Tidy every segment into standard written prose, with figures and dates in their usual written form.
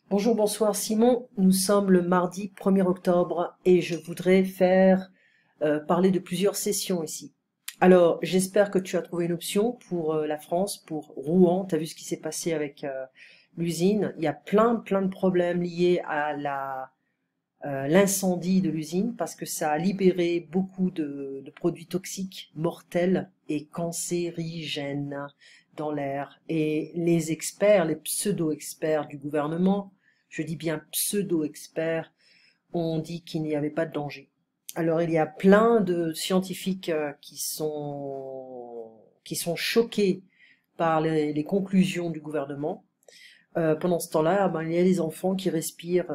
Bonjour, bonsoir Simon. Nous sommes le mardi 1er octobre et je voudrais parler de plusieurs sessions ici. Alors, j'espère que tu as trouvé une option pour la France, pour Rouen. Tu as vu ce qui s'est passé avec l'usine. Il y a plein de problèmes liés à l'incendie de l'usine parce que ça a libéré beaucoup de produits toxiques, mortels et cancérigènes dans l'air. Et les experts, les pseudo-experts du gouvernement, je dis bien pseudo-experts, ont dit qu'il n'y avait pas de danger. Alors il y a plein de scientifiques qui sont choqués par les conclusions du gouvernement. Pendant ce temps-là, ben, il y a des enfants qui respirent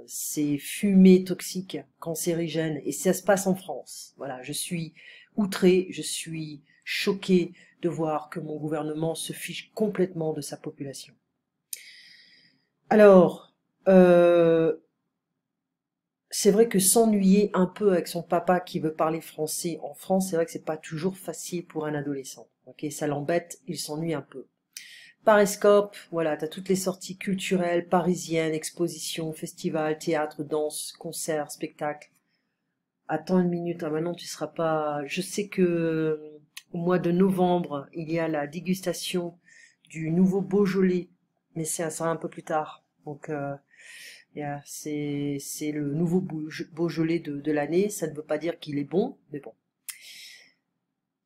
ces fumées toxiques, cancérigènes, et ça se passe en France. Voilà, je suis outrée, je suis choquée de voir que mon gouvernement se fiche complètement de sa population. Alors, c'est vrai que s'ennuyer un peu avec son papa qui veut parler français en France, c'est vrai que c'est pas toujours facile pour un adolescent. Ok, ça l'embête, il s'ennuie un peu. Pariscope, voilà, t'as toutes les sorties culturelles parisiennes, expositions, festivals, théâtre, danse, concerts, spectacles. Attends une minute, ah maintenant tu seras pas. Je sais que au mois de novembre, il y a la dégustation du nouveau Beaujolais, mais ça sera un peu plus tard. Donc c'est le nouveau Beaujolais de l'année. Ça ne veut pas dire qu'il est bon, mais bon.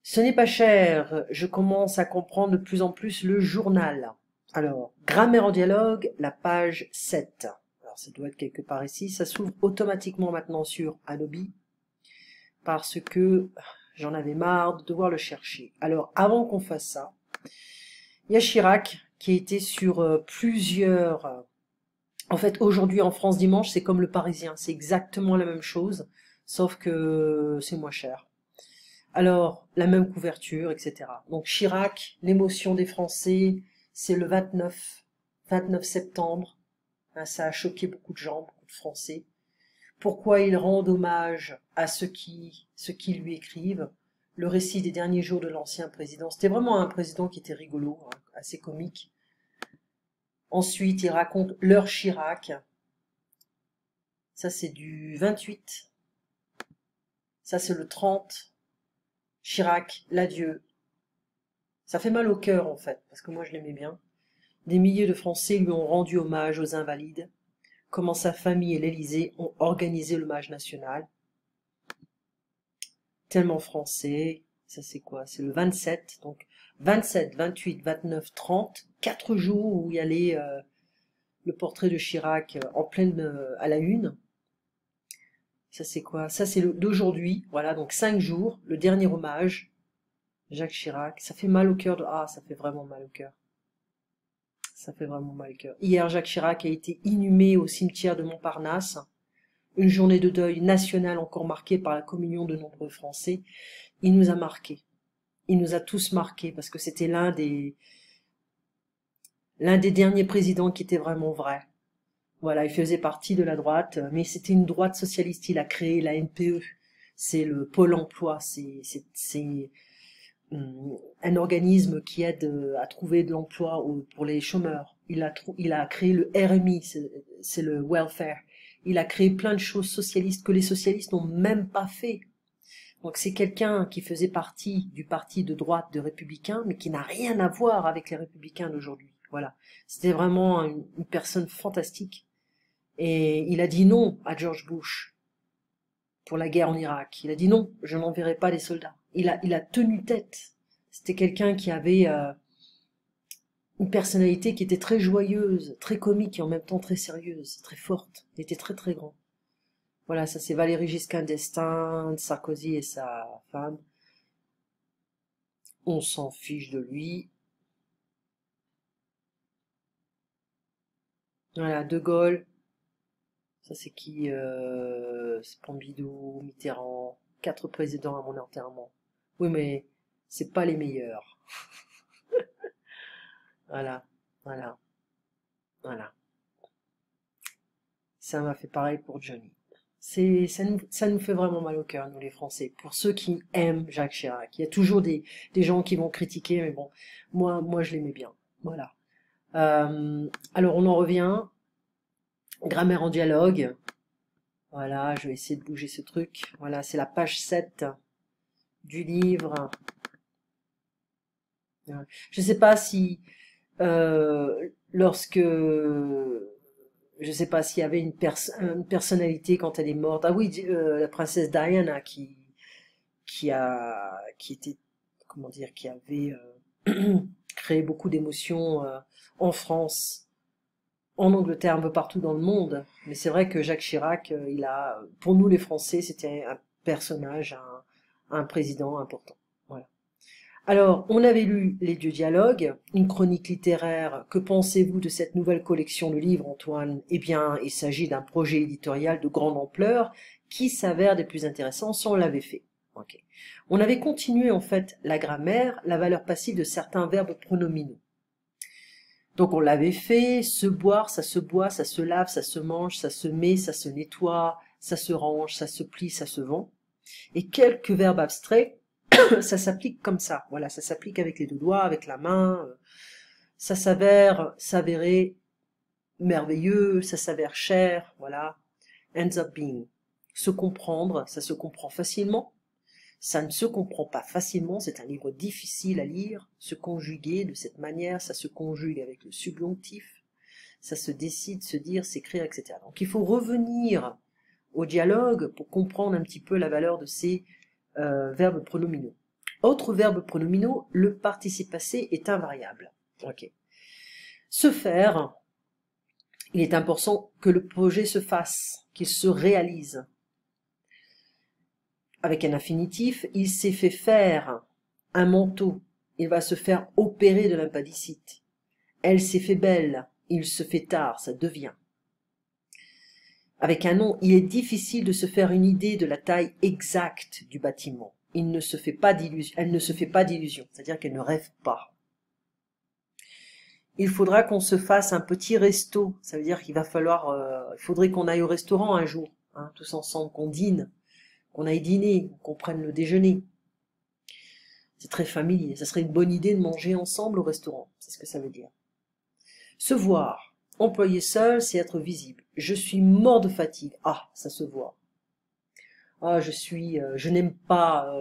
Ce n'est pas cher, je commence à comprendre de plus en plus le journal. Alors, grammaire en dialogue, la page 7. Alors, ça doit être quelque part ici. Ça s'ouvre automatiquement maintenant sur Adobe parce que j'en avais marre de devoir le chercher. Alors, avant qu'on fasse ça, il y a Chirac qui a été sur plusieurs... En fait, aujourd'hui en France dimanche, c'est comme le Parisien. C'est exactement la même chose, sauf que c'est moins cher. Alors, la même couverture, etc. Donc Chirac, l'émotion des Français, c'est le 29 septembre. Hein, ça a choqué beaucoup de gens, beaucoup de Français. Pourquoi ils rendent hommage à ceux qui lui écrivent. Le récit des derniers jours de l'ancien président. C'était vraiment un président qui était rigolo, hein, assez comique. Ensuite, il raconte leur Chirac. Ça, c'est du 28. Ça, c'est le 30. Chirac, l'adieu. Ça fait mal au cœur, en fait, parce que moi, je l'aimais bien. Des milliers de Français lui ont rendu hommage aux Invalides, comment sa famille et l'Élysée ont organisé l'hommage national. Tellement français, ça c'est quoi? C'est le 27, donc 27, 28, 29, 30, 4 jours où il y allait le portrait de Chirac en pleine à la une. Ça c'est quoi? Ça c'est d'aujourd'hui, voilà, donc 5 jours, le dernier hommage, Jacques Chirac. Ça fait mal au cœur Ah, ça fait vraiment mal au cœur. Ça fait vraiment mal au cœur. Hier, Jacques Chirac a été inhumé au cimetière de Montparnasse. Une journée de deuil national encore marquée par la communion de nombreux Français. Il nous a marqués. Il nous a tous marqués parce que c'était l'un des derniers présidents qui était vraiment vrai. Voilà, il faisait partie de la droite, mais c'était une droite socialiste. Il a créé la NPE. C'est le Pôle emploi. C'est un organisme qui aide à trouver de l'emploi pour les chômeurs. Il a créé le RMI, c'est le welfare. Il a créé plein de choses socialistes que les socialistes n'ont même pas fait. Donc c'est quelqu'un qui faisait partie du parti de droite de républicains, mais qui n'a rien à voir avec les républicains d'aujourd'hui. Voilà. C'était vraiment une personne fantastique. Et il a dit non à George Bush pour la guerre en Irak. Il a dit non, je n'enverrai pas des soldats. Il a tenu tête. C'était quelqu'un qui avait une personnalité qui était très joyeuse, très comique et en même temps très sérieuse, très forte. Il était très grand. Voilà, ça c'est Valéry Giscard d'Estaing, Sarkozy et sa femme. On s'en fiche de lui. Voilà, De Gaulle. Ça c'est qui c'est Pompidou, Mitterrand. 4 présidents à mon enterrement. Oui, mais c'est pas les meilleurs. Voilà, voilà, voilà. Ça m'a fait pareil pour Johnny. Ça nous fait vraiment mal au cœur, nous les Français. Pour ceux qui aiment Jacques Chirac, il y a toujours des gens qui vont critiquer, mais bon, moi je l'aimais bien. Voilà. Alors on en revient. Grammaire en dialogue. Voilà, je vais essayer de bouger ce truc. Voilà, c'est la page 7 du livre. Je ne sais pas si lorsque je sais pas s'il y avait une personnalité quand elle est morte. Ah oui, la princesse Diana qui était, comment dire, qui avait créé beaucoup d'émotions en France, en Angleterre, un peu partout dans le monde. Mais c'est vrai que Jacques Chirac, pour nous les Français, c'était un personnage, un président important. Voilà. Alors, on avait lu Les Dieux dialogues, une chronique littéraire. Que pensez-vous de cette nouvelle collection de livres, Antoine? Eh bien, il s'agit d'un projet éditorial de grande ampleur qui s'avère des plus intéressants si on l'avait fait. Ok. On avait continué en fait la grammaire, la valeur passive de certains verbes pronominaux. Donc on l'avait fait, se boire, ça se boit, ça se lave, ça se mange, ça se met, ça se nettoie, ça se range, ça se plie, ça se vend. Et quelques verbes abstraits, ça s'applique comme ça. Voilà, ça s'applique avec les deux doigts, avec la main. Ça s'avère, s'avérer merveilleux, ça s'avère cher, voilà. Ends up being. Se comprendre, ça se comprend facilement. Ça ne se comprend pas facilement, c'est un livre difficile à lire. Se conjuguer de cette manière, ça se conjugue avec le subjonctif. Ça se décide, se dire, s'écrire, etc. Donc il faut revenir au dialogue pour comprendre un petit peu la valeur de ces verbes pronominaux. Autre verbe pronominaux, le participe passé est invariable. Ok. Se faire, il est important que le projet se fasse, qu'il se réalise. Avec un infinitif, il s'est fait faire un manteau, il va se faire opérer de l'impandicite. Elle s'est fait belle, il se fait tard, ça devient. Avec un nom, il est difficile de se faire une idée de la taille exacte du bâtiment. Elle ne se fait pas d'illusion, c'est-à-dire qu'elle ne rêve pas. Il faudra qu'on se fasse un petit resto, ça veut dire qu'il faudrait qu'on aille au restaurant un jour, hein, tous ensemble, qu'on dîne, qu'on aille dîner, qu'on prenne le déjeuner. C'est très familier, ça serait une bonne idée de manger ensemble au restaurant, c'est ce que ça veut dire. Se voir, employé seul, c'est être visible. Je suis mort de fatigue, ah, ça se voit. Ah, je n'aime pas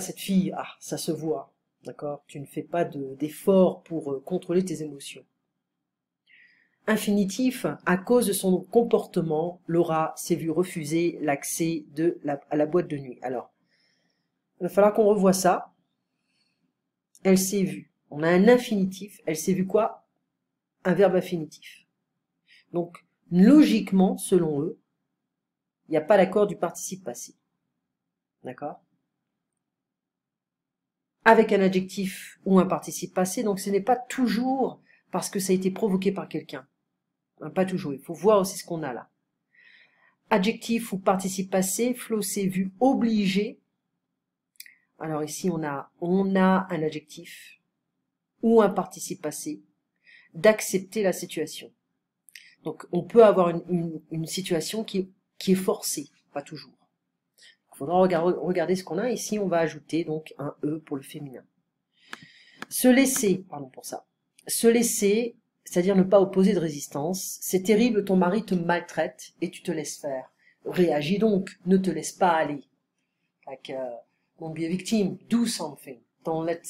cette fille, ah, ça se voit, d'accord? Tu ne fais pas d'effort pour contrôler tes émotions. Infinitif, à cause de son comportement, Laura s'est vue refuser l'accès à la boîte de nuit. Alors, il va falloir qu'on revoie ça. Elle s'est vue. On a un infinitif. Elle s'est vue quoi? Un verbe infinitif. Donc, logiquement, selon eux, il n'y a pas l'accord du participe passé. D'accord? Avec un adjectif ou un participe passé, donc ce n'est pas toujours parce que ça a été provoqué par quelqu'un. Pas toujours, il faut voir aussi ce qu'on a là. Adjectif ou participe passé, Flo s'est vu obligé. Alors ici, on a un adjectif ou un participe passé d'accepter la situation. Donc, on peut avoir une situation qui est forcée, pas toujours. Il faudra regarder ce qu'on a. Ici, on va ajouter donc un E pour le féminin. Se laisser, pardon pour ça. Se laisser, c'est-à-dire ne pas opposer de résistance. C'est terrible, ton mari te maltraite et tu te laisses faire. Réagis donc, ne te laisse pas aller. Like, don't be a victim, do something. Don't let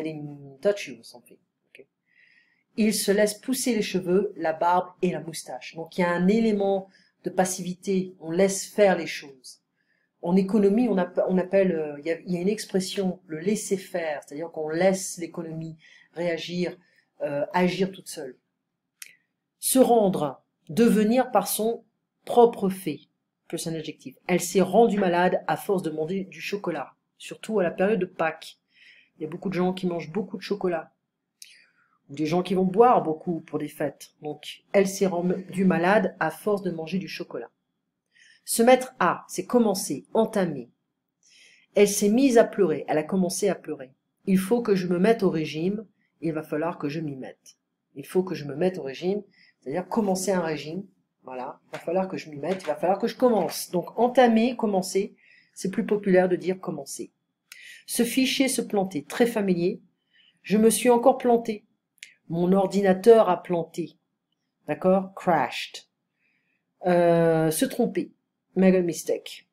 him touch you, something. Okay. Il se laisse pousser les cheveux, la barbe et la moustache. Donc il y a un élément de passivité, on laisse faire les choses. En économie, on appelle, il y a une expression, le laisser faire, c'est-à-dire qu'on laisse l'économie réagir, agir toute seule. Se rendre, devenir par son propre fait, plus un adjectif. Elle s'est rendue malade à force de manger du chocolat, surtout à la période de Pâques. Il y a beaucoup de gens qui mangent beaucoup de chocolat, ou des gens qui vont boire beaucoup pour des fêtes. Donc, elle s'est rendue malade à force de manger du chocolat. Se mettre à, c'est commencer, entamer. Elle s'est mise à pleurer, elle a commencé à pleurer. Il faut que je me mette au régime, il va falloir que je m'y mette. Il faut que je me mette au régime, c'est-à-dire commencer un régime, voilà, il va falloir que je m'y mette, il va falloir que je commence. Donc entamer, commencer, c'est plus populaire de dire commencer. Se ficher, se planter, très familier. Je me suis encore planté. Mon ordinateur a planté. D'accord? Crashed. Se tromper. Make a mistake.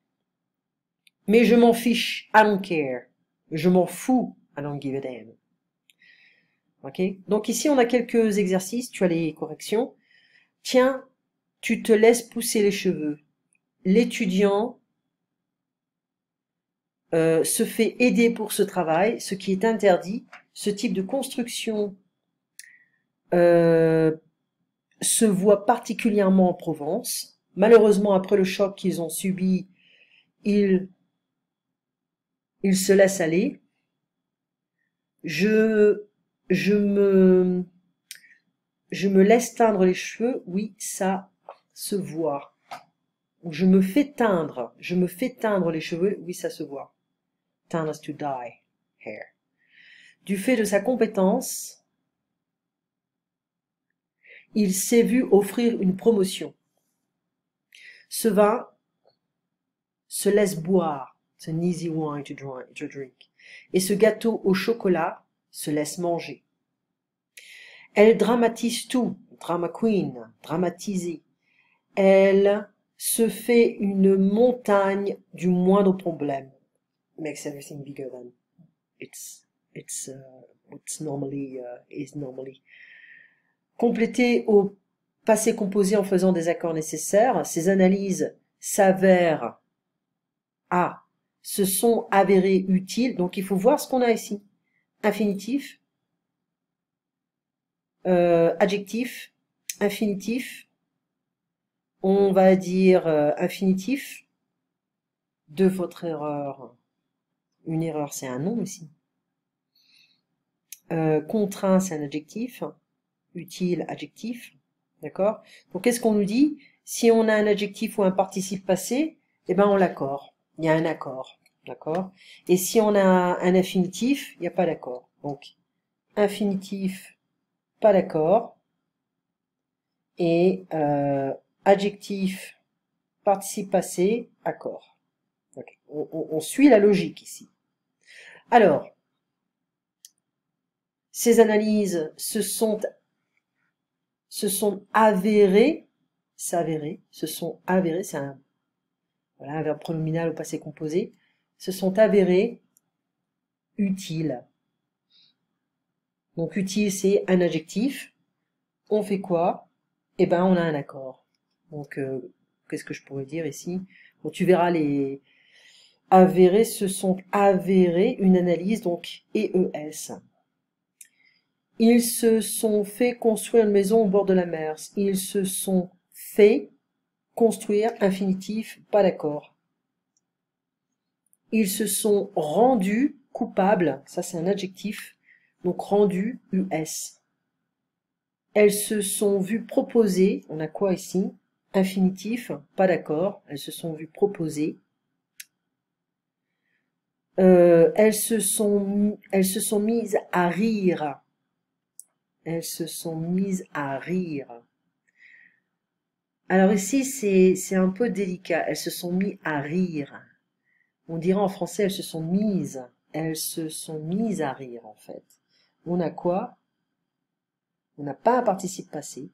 Mais je m'en fiche. I don't care. Je m'en fous. I don't give a damn. Ok? Donc ici, on a quelques exercices. Tu as les corrections. Tiens, tu te laisses pousser les cheveux. L'étudiant se fait aider pour ce travail, ce qui est interdit. Ce type de construction se voit particulièrement en Provence. Malheureusement, après le choc qu'ils ont subi, ils se laissent aller. Je me laisse teindre les cheveux, oui, ça se voit. Je me fais teindre les cheveux, oui, ça se voit. Teindre to dye hair. Du fait de sa compétence, il s'est vu offrir une promotion. Ce vin se laisse boire. It's an easy wine to drink. Et ce gâteau au chocolat se laisse manger. Elle dramatise tout. Drama queen. Dramatiser. Elle se fait une montagne du moindre problème. Makes everything bigger than it's normally is normally. Compléter au passé composé en faisant des accords nécessaires. Ces analyses s'avèrent se sont avérées utiles. Donc il faut voir ce qu'on a ici. Infinitif, adjectif, infinitif. On va dire infinitif de votre erreur. Une erreur, c'est un nom ici. Contraint, c'est un adjectif. Utile, adjectif. D'accord? Donc, qu'est-ce qu'on nous dit? Si on a un adjectif ou un participe passé, eh ben, on l'accorde. Il y a un accord. D'accord? Et si on a un infinitif, il n'y a pas d'accord. Donc, infinitif, pas d'accord. Et adjectif, participe passé, accord. Okay. On suit la logique ici. Alors, ces analyses se sont avérées, c'est un verbe pronominal au passé composé, se sont avérées utiles. Donc utile, c'est un adjectif. On fait quoi? Eh ben, on a un accord. Donc, qu'est-ce que je pourrais dire ici? Bon, tu verras les avérés, se sont avérés, une analyse, donc EES. Ils se sont fait construire une maison au bord de la mer. Ils se sont fait construire, infinitif, pas d'accord. Ils se sont rendus coupables, ça c'est un adjectif, donc rendu, US. Elles se sont vues proposer, on a quoi ici? Infinitif, pas d'accord, elles se sont vues proposer. Elles se sont mises à rire. Elles se sont mises à rire. Alors ici, c'est un peu délicat. Elles se sont mises à rire. On dirait en français, elles se sont mises. Elles se sont mises à rire, en fait. On a quoi? On n'a pas un participe passé.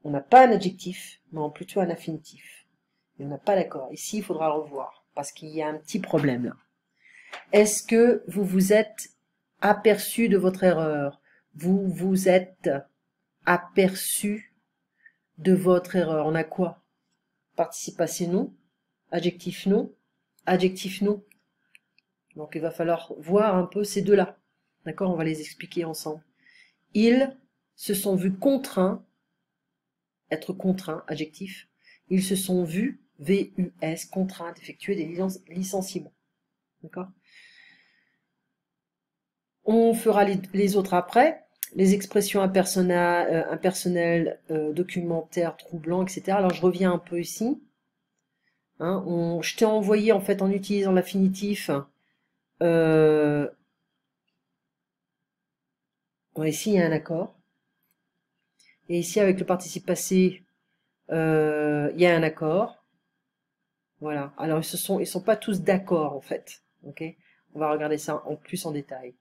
On n'a pas un adjectif, mais plutôt un infinitif. Et on n'a pas d'accord. Ici, il faudra le revoir, parce qu'il y a un petit problème là. Est-ce que vous vous êtes aperçu de votre erreur? Vous vous êtes aperçu de votre erreur. On a quoi? Participe passé non, adjectif non, adjectif non. Donc il va falloir voir un peu ces deux-là. D'accord? On va les expliquer ensemble. Ils se sont vus contraints, être contraints, adjectif. Ils se sont vus, VUS, contraints d'effectuer des licenciements. D'accord? On fera les autres après. Les expressions impersonnelles, documentaires, troublants, etc. Alors je reviens un peu ici. Hein, je t'ai envoyé en fait en utilisant l'infinitif. Ici il y a un accord. Et ici avec le participe passé, il y a un accord. Voilà. Alors ils sont pas tous d'accord en fait. Ok. On va regarder ça en plus en détail.